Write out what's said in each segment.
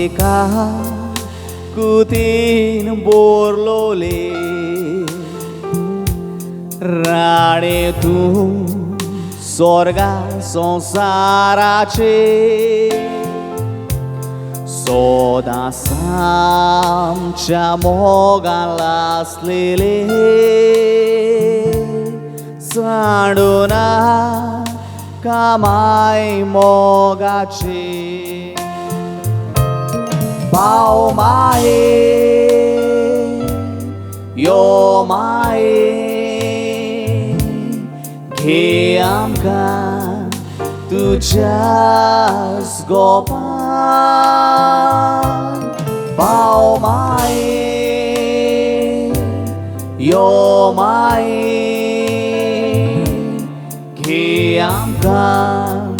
ketika ku timbur lole rane tu sorga संसाराचे सोदा आमच्या मोगाला असलेले सांडूना कामाई मोगाचे भाव माये यो माये घे आमकां तुझ्याच गोपान भाव माये यो माये घे आमकां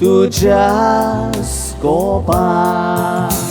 तुझ्याच गोपान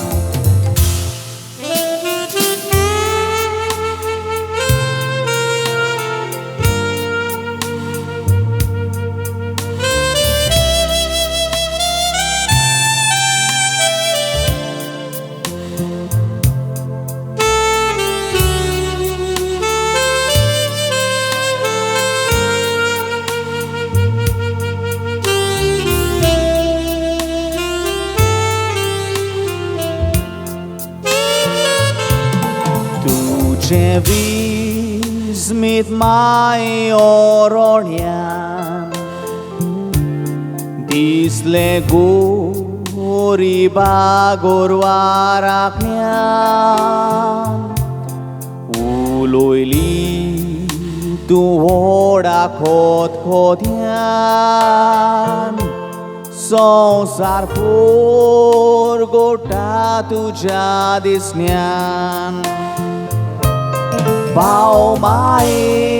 तुझे विस्मित माय ओरोण्यान दिसले गोरिबा गोरवा राखण्यान उलोयली तूं व्हडा खोतखोत्यान संसार पोरगोटा तुझ्या दिसण्यान भाव माये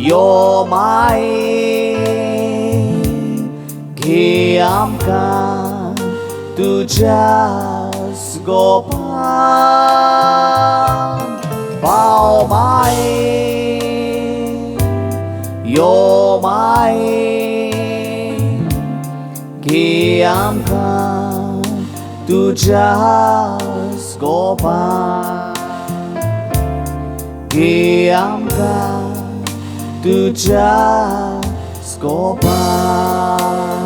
यो माये घे आमकां तुझ्याच गोपान भाव माये यो माये घे आमकां तुझ्याच गोपान घे आमकां तुझ्याच गोपान